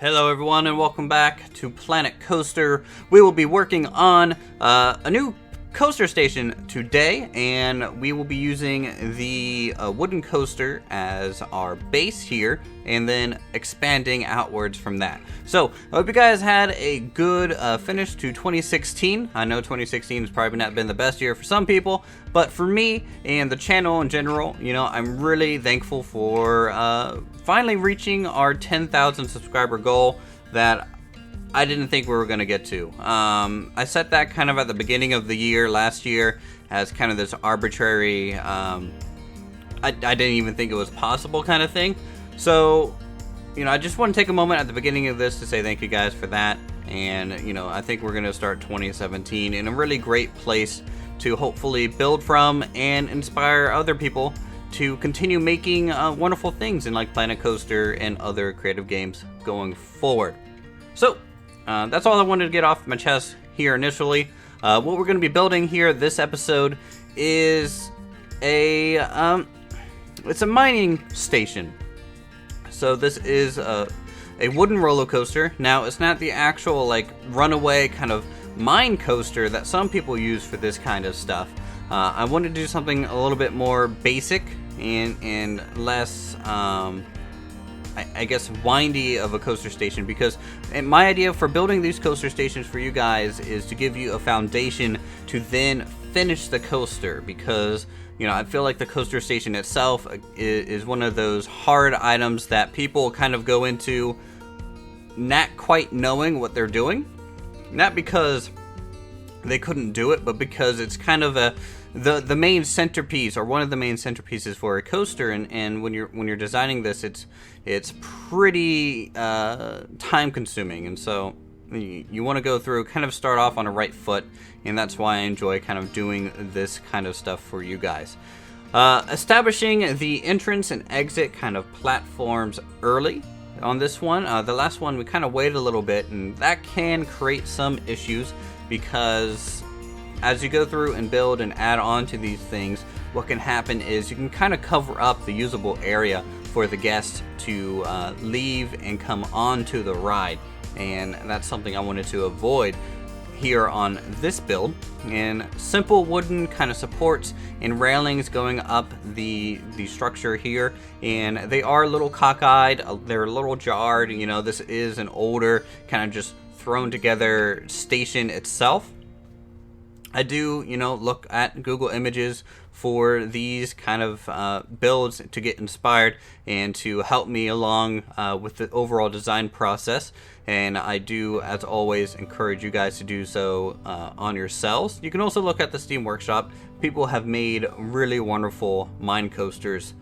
Hello everyone and welcome back to Planet Coaster. We will be working on a new coaster station today, and we will be using the wooden coaster as our base here and then expanding outwards from that. So I hope you guys had a good finish to 2016. I know 2016 has probably not been the best year for some people, but for me and the channel in general, you know, I'm really thankful for finally reaching our 10,000 subscriber goal that I didn't think we were going to get to. I set that kind of at the beginning of the year last year as kind of this arbitrary, I didn't even think it was possible kind of thing. So, you know, I just want to take a moment at the beginning of this to say thank you guys for that. And, you know, I think we're going to start 2017 in a really great place to hopefully build from and inspire other people to continue making wonderful things in like Planet Coaster and other creative games going forward. So, that's all I wanted to get off my chest here initially. What we're going to be building here this episode is it's a mining station. So this is a wooden roller coaster. Now it's not the actual like runaway kind of mine coaster that some people use for this kind of stuff. I wanted to do something a little bit more basic and less I guess windy of a coaster station, because my idea for building these coaster stations for you guys is to give you a foundation to then finish the coaster, because you know I feel like the coaster station itself is one of those hard items that people kind of go into not quite knowing what they're doing, not because they couldn't do it, but because it's kind of the main centerpiece, or one of the main centerpieces for a coaster, and when you're designing this, it's pretty time consuming, and so you want to go through, kind of start off on a right foot, and that's why I enjoy kind of doing this kind of stuff for you guys. Establishing the entrance and exit kind of platforms early on this one. The last one we kind of waited a little bit, and that can create some issues, because as you go through and build and add on to these things, what can happen is you can kind of cover up the usable area for the guests to leave and come onto the ride, and that's something I wanted to avoid here on this build. And simple wooden kind of supports and railings going up the structure here, and they are a little cockeyed, they're a little jarred. You know, this is an older kind of just thrown together station itself. I do, you know, look at Google Images for these kind of builds to get inspired and to help me along with the overall design process. And I do, as always, encourage you guys to do so on yourselves. You can also look at the Steam Workshop. People have made really wonderful mine coasters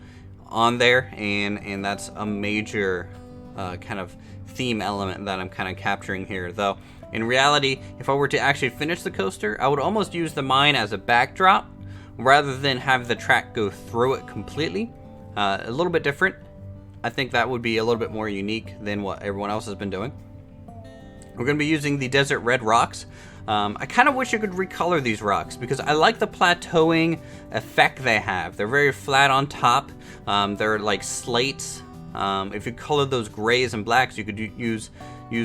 on there, and that's a major kind of theme element that I'm kind of capturing here, though. In reality, if I were to actually finish the coaster, I would almost use the mine as a backdrop rather than have the track go through it completely. A little bit different. I think that would be a little bit more unique than what everyone else has been doing. We're going to be using the desert red rocks. I kind of wish I could recolor these rocks, because I like the plateauing effect they have. They're very flat on top. They're like slates. If you color those grays and blacks, you could use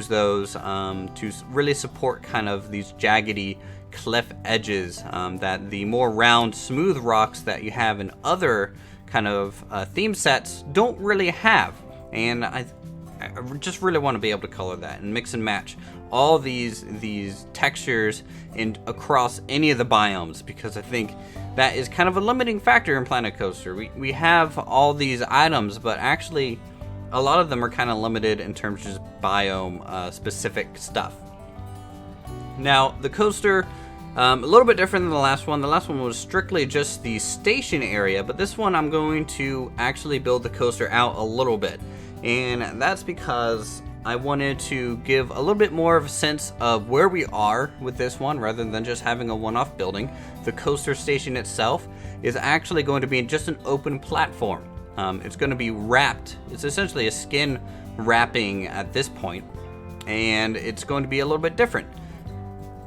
those to really support kind of these jaggedy cliff edges that the more round, smooth rocks that you have in other kind of theme sets don't really have. And I just really want to be able to color that and mix and match all these textures across any of the biomes, because I think that is kind of a limiting factor in Planet Coaster. We have all these items, but actually a lot of them are kind of limited in terms of just biome specific stuff. Now the coaster, a little bit different than the last one. The last one was strictly just the station area, but this one I'm going to actually build the coaster out a little bit, and that's because I wanted to give a little bit more of a sense of where we are with this one, rather than just having a one-off building. The coaster station itself is actually going to be just an open platform. It's going to be wrapped. It's essentially a skin wrapping at this point, and it's going to be a little bit different.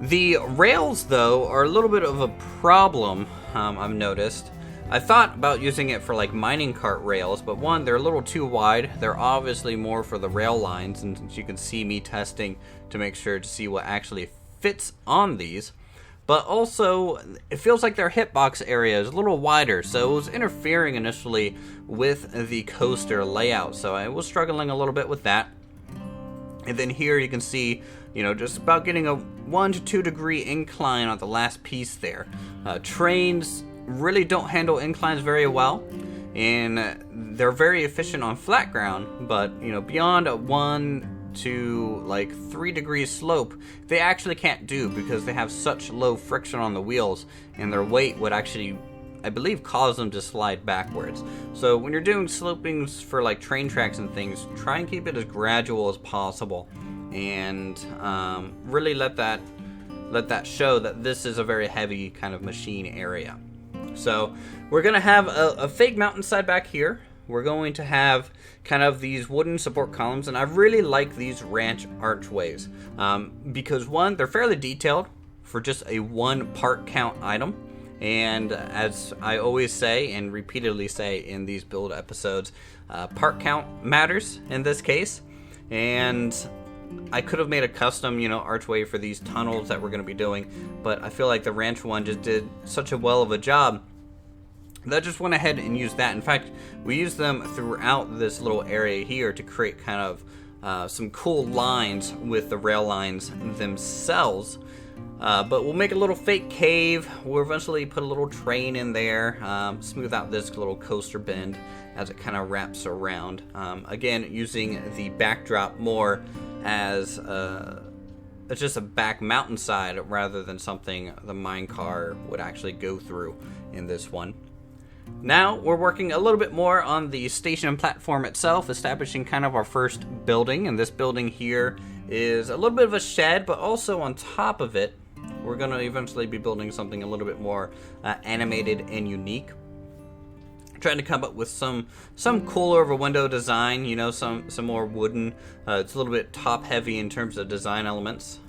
The rails, though, are a little bit of a problem, I've noticed. I thought about using it for like mining cart rails, but one, they're a little too wide. They're obviously more for the rail lines, and you can see me testing to make sure to see what actually fits on these. But also, it feels like their hitbox area is a little wider, so it was interfering initially with the coaster layout, so I was struggling a little bit with that. And then here you can see, just about getting a 1 to 2 degree incline on the last piece there. Trains really don't handle inclines very well, and they're very efficient on flat ground, but beyond a 1 to like 3 degrees slope, they actually can't do, because they have such low friction on the wheels, and their weight would actually, I believe, cause them to slide backwards. So when you're doing slopings for like train tracks and things, try and keep it as gradual as possible, and really let that show that this is a very heavy kind of machine area. So we're going to have a fake mountainside back here. We're going to have kind of these wooden support columns, and I really like these ranch archways because one, they're fairly detailed for just a 1 part count item, and as I always say and repeatedly say in these build episodes, part count matters in this case. And I could have made a custom, archway for these tunnels that we're going to be doing, but I feel like the ranch one just did such a well of a job that I just went ahead and used that. In fact, we used them throughout this little area here to create kind of some cool lines with the rail lines themselves. But we'll make a little fake cave. We'll eventually put a little train in there, smooth out this little coaster bend as it kind of wraps around. Again, using the backdrop more as it's just a back mountainside rather than something the mine car would actually go through in this one. Now we're working a little bit more on the station platform itself, establishing kind of our first building, and this building here is a little bit of a shed, but also on top of it we're going to eventually be building something a little bit more animated and unique. Trying to come up with some cooler of a window design, some more wooden. It's a little bit top heavy in terms of design elements.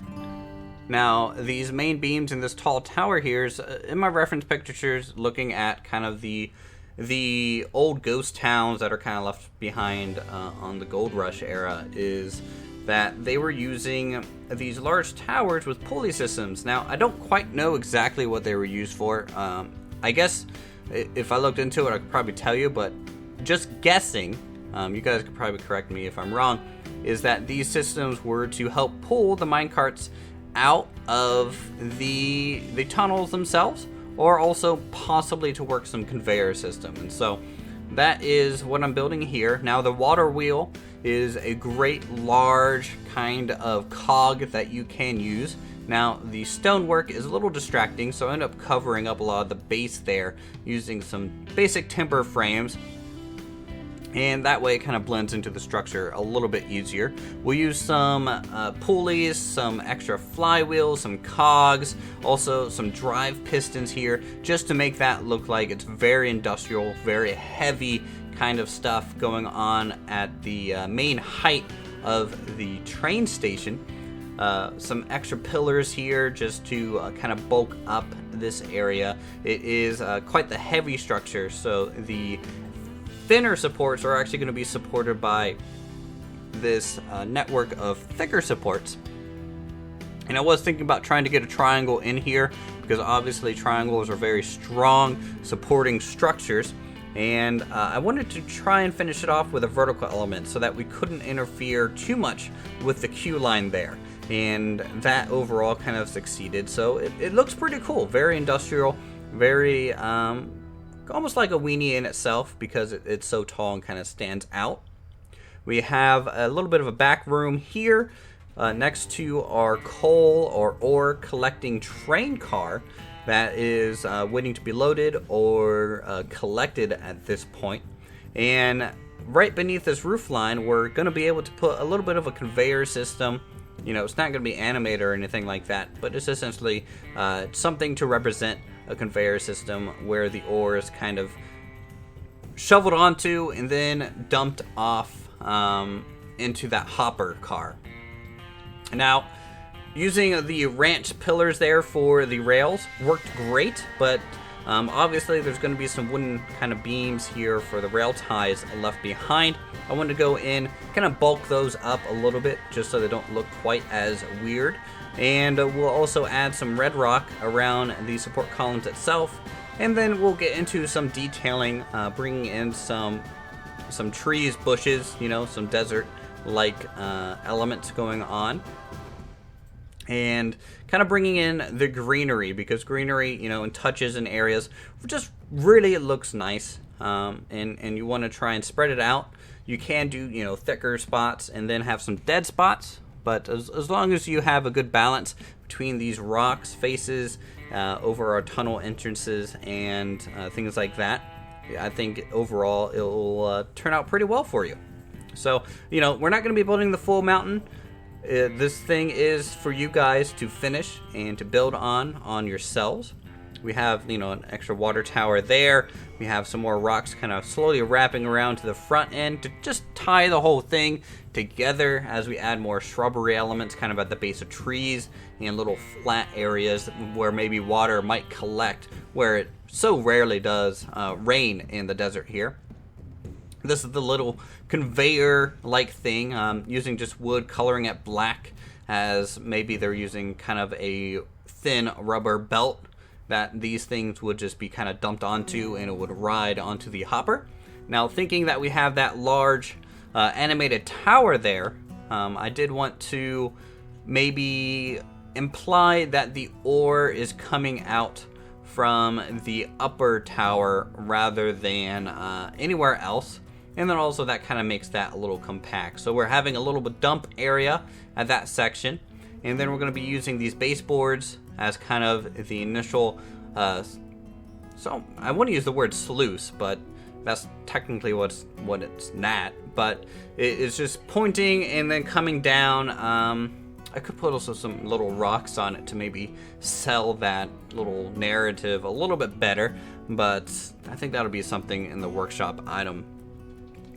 Now, these main beams in this tall tower here is, in my reference pictures, looking at kind of the old ghost towns that are kind of left behind on the Gold Rush era, is that they were using these large towers with pulley systems. Now, I don't quite know exactly what they were used for. I guess if I looked into it, I could probably tell you, but just guessing, you guys could probably correct me if I'm wrong, is that these systems were to help pull the minecarts out of the tunnels themselves, or also possibly to work some conveyor system. And so that is what I'm building here. Now, the water wheel is a great large kind of cog that you can use. Now, the stonework is a little distracting, so I end up covering up a lot of the base there using some basic timber frames, and that way it kind of blends into the structure a little bit easier. We'll use some pulleys, some extra flywheels, some cogs, also some drive pistons here, just to make that look like it's very industrial, very heavy kind of stuff going on at the main height of the train station. Some extra pillars here just to kind of bulk up this area. It is quite the heavy structure, so the thinner supports are actually going to be supported by this network of thicker supports. And I was thinking about trying to get a triangle in here, because obviously triangles are very strong supporting structures. And I wanted to try and finish it off with a vertical element so that we couldn't interfere too much with the queue line there. And that overall kind of succeeded. So it looks pretty cool. Very industrial, very almost like a weenie in itself, because it's so tall and kind of stands out. We have a little bit of a back room here next to our coal or ore collecting train car that is waiting to be loaded or collected at this point. And right beneath this roof line, we're going to be able to put a little bit of a conveyor system. It's not going to be animated or anything like that, but it's essentially something to represent a conveyor system where the ore is kind of shoveled onto and then dumped off into that hopper car. Now, using the ranch pillars there for the rails worked great, but Obviously, there's going to be some wooden kind of beams here for the rail ties left behind. I want to go in, kind of bulk those up a little bit just so they don't look quite as weird. And we'll also add some red rock around the support columns itself. And then we'll get into some detailing, bringing in some trees, bushes, some desert-like elements going on. And kind of bringing in the greenery, because greenery, in touches and areas, just really looks nice. And you want to try and spread it out. You can do, thicker spots and then have some dead spots. But as long as you have a good balance between these rocks, faces, over our tunnel entrances, and things like that, I think overall it'll turn out pretty well for you. So, we're not going to be building the full mountain. This thing is for you guys to finish and to build on yourselves. We have, an extra water tower there. We have some more rocks kind of slowly wrapping around to the front end to just tie the whole thing together as we add more shrubbery elements kind of at the base of trees and little flat areas where maybe water might collect, where it so rarely does rain in the desert here. This is the little conveyor-like thing, using just wood, coloring it black, as maybe they're using kind of a thin rubber belt that these things would just be kind of dumped onto, and it would ride onto the hopper. Now, thinking that we have that large animated tower there, I did want to maybe imply that the ore is coming out from the upper tower rather than anywhere else. And then also that kind of makes that a little compact. So we're having a little bit dump area at that section. And then we're going to be using these baseboards as kind of the initial, so I want to use the word sluice, but that's technically what it's not. But it's just pointing and then coming down. I could put also some little rocks on it to maybe sell that little narrative a little bit better. But I think that'll be something in the workshop item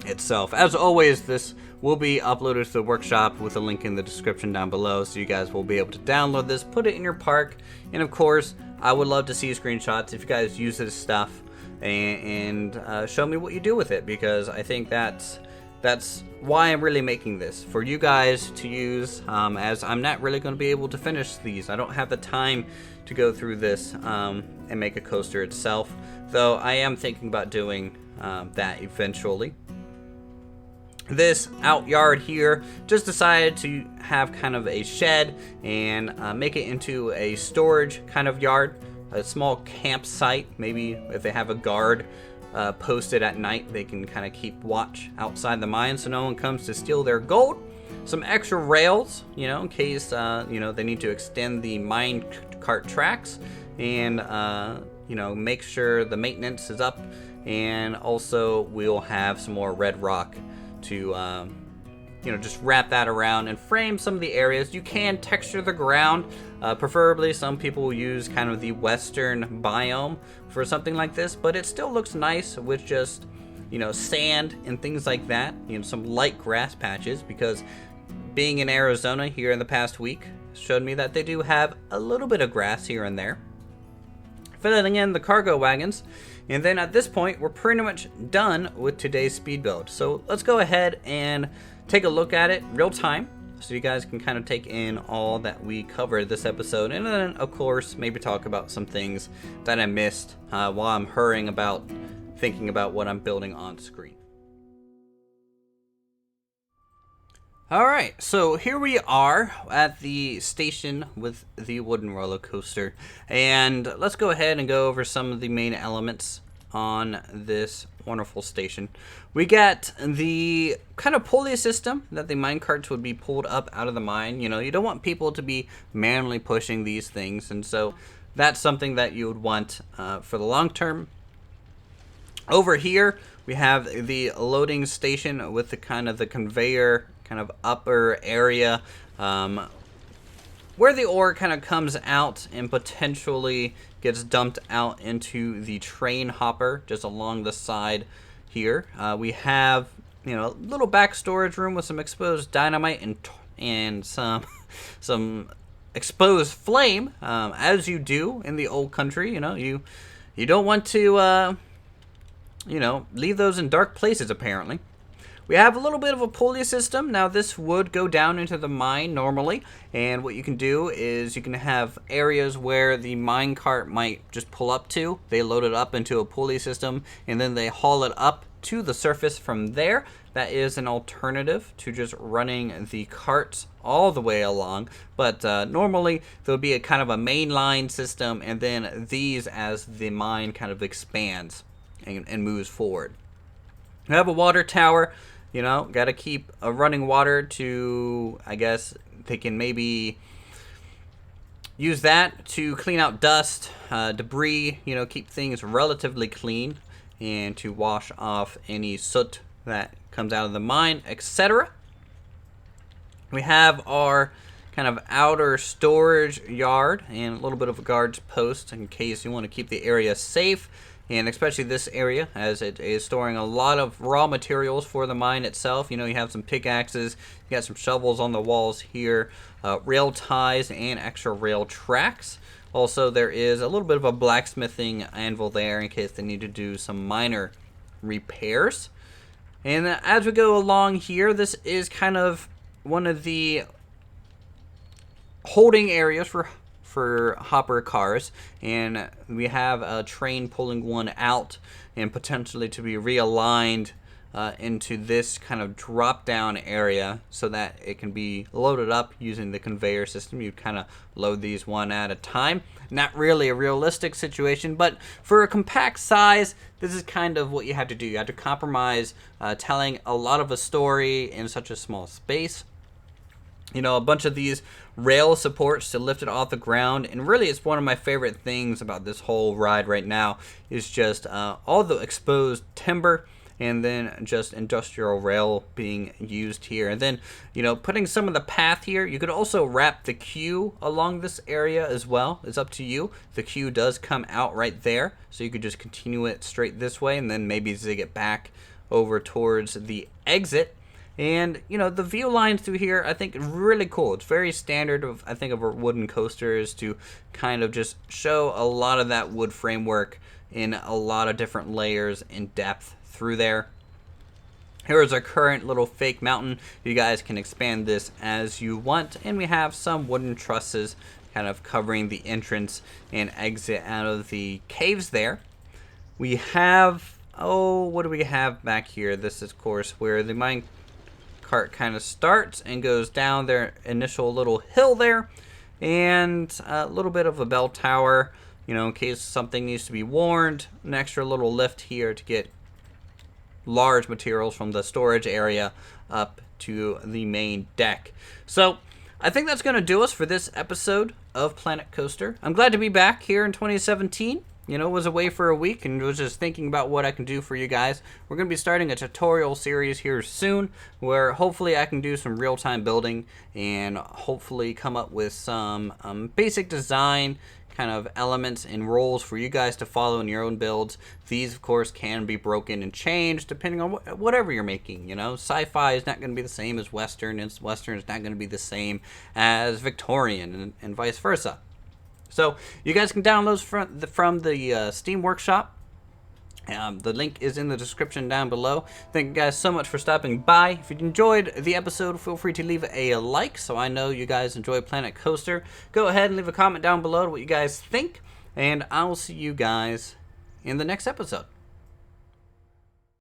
itself. As always, this will be uploaded to the workshop with a link in the description down below, so you guys will be able to download this, put it in your park, and of course, I would love to see screenshots if you guys use this stuff, and show me what you do with it, because I think that's why I'm really making this, for you guys to use, as I'm not really going to be able to finish these. I don't have the time to go through this and make a coaster itself, though I am thinking about doing that eventually. This out yard here, just decided to have kind of a shed and make it into a storage kind of yard, a small campsite. Maybe if they have a guard posted at night, they can kind of keep watch outside the mine so no one comes to steal their gold. Some extra rails, in case they need to extend the mine cart tracks, and make sure the maintenance is up. And also we'll have some more red rock to just wrap that around and frame some of the areas. You can texture the ground, preferably some people will use kind of the western biome for something like this, but it still looks nice with just sand and things like that, some light grass patches, because being in Arizona here in the past week showed me that they do have a little bit of grass here and there. Filling in the cargo wagons. And then at this point, we're pretty much done with today's speed build. So let's go ahead and take a look at it real time, so you guys can kind of take in all that we covered this episode. And then, of course, maybe talk about some things that I missed while I'm hurrying about thinking about what I'm building on screen. Alright, so here we are at the station with the wooden roller coaster, and let's go ahead and go over some of the main elements on this wonderful station. We got the kind of pulley system that the mine carts would be pulled up out of the mine. You don't want people to be manually pushing these things, and so that's something that you would want for the long term. Over here, we have the loading station with the kind of the conveyor kind of upper area where the ore kind of comes out and potentially gets dumped out into the train hopper just along the side here. We have little back storage room with some exposed dynamite and some exposed flame, as you do in the old country. You you don't want to, leave those in dark places, apparently. We have a little bit of a pulley system. Now, this would go down into the mine normally, and what you can do is you can have areas where the mine cart might just pull up to. They load it up into a pulley system, and then they haul it up to the surface from there. That is an alternative to just running the carts all the way along, but normally there'll be a kind of a mainline system, and then these as the mine kind of expands and moves forward. We have a water tower. Got to keep running water to, I guess, they can maybe use that to clean out dust, debris, keep things relatively clean, and to wash off any soot that comes out of the mine, etc. We have our kind of outer storage yard and a little bit of a guard's post in case you want to keep the area safe. And especially this area, as it is storing a lot of raw materials for the mine itself. You have some pickaxes, you got some shovels on the walls here, rail ties, and extra rail tracks. Also, there is a little bit of a blacksmithing anvil there in case they need to do some minor repairs. And as we go along here, this is kind of one of the holding areas for hopper cars, and we have a train pulling one out and potentially to be realigned into this kind of drop down area so that it can be loaded up using the conveyor system. You kind of load these one at a time. Not really a realistic situation, but for a compact size, this is kind of what you have to do. You have to compromise telling a lot of a story in such a small space. A bunch of these rail supports to lift it off the ground. And really, it's one of my favorite things about this whole ride right now is just all the exposed timber and then just industrial rail being used here. And then, putting some of the path here. You could also wrap the queue along this area as well. It's up to you. The queue does come out right there. So you could just continue it straight this way and then maybe zig it back over towards the exit. And, the view lines through here, I think, really cool. It's very standard of, I think, of a wooden coaster is to kind of just show a lot of that wood framework in a lot of different layers in depth through there. Here is our current little fake mountain. You guys can expand this as you want. And we have some wooden trusses kind of covering the entrance and exit out of the caves there. We have, what do we have back here? This is, of course, where the mine cart kind of starts and goes down their initial little hill there, and a little bit of a bell tower, in case something needs to be warned. An extra little lift here to get large materials from the storage area up to the main deck. So I think that's going to do us for this episode of Planet Coaster. I'm glad to be back here in 2017. Was away for a week and was just thinking about what I can do for you guys. We're going to be starting a tutorial series here soon where hopefully I can do some real-time building and hopefully come up with some basic design kind of elements and roles for you guys to follow in your own builds. These, of course, can be broken and changed depending on whatever you're making. Sci-fi is not going to be the same as Western, and Western is not going to be the same as Victorian, and vice versa. So you guys can download from the Steam Workshop. The link is in the description down below. Thank you guys so much for stopping by. If you enjoyed the episode, feel free to leave a like so I know you guys enjoy Planet Coaster. Go ahead and leave a comment down below what you guys think, and I'll see you guys in the next episode.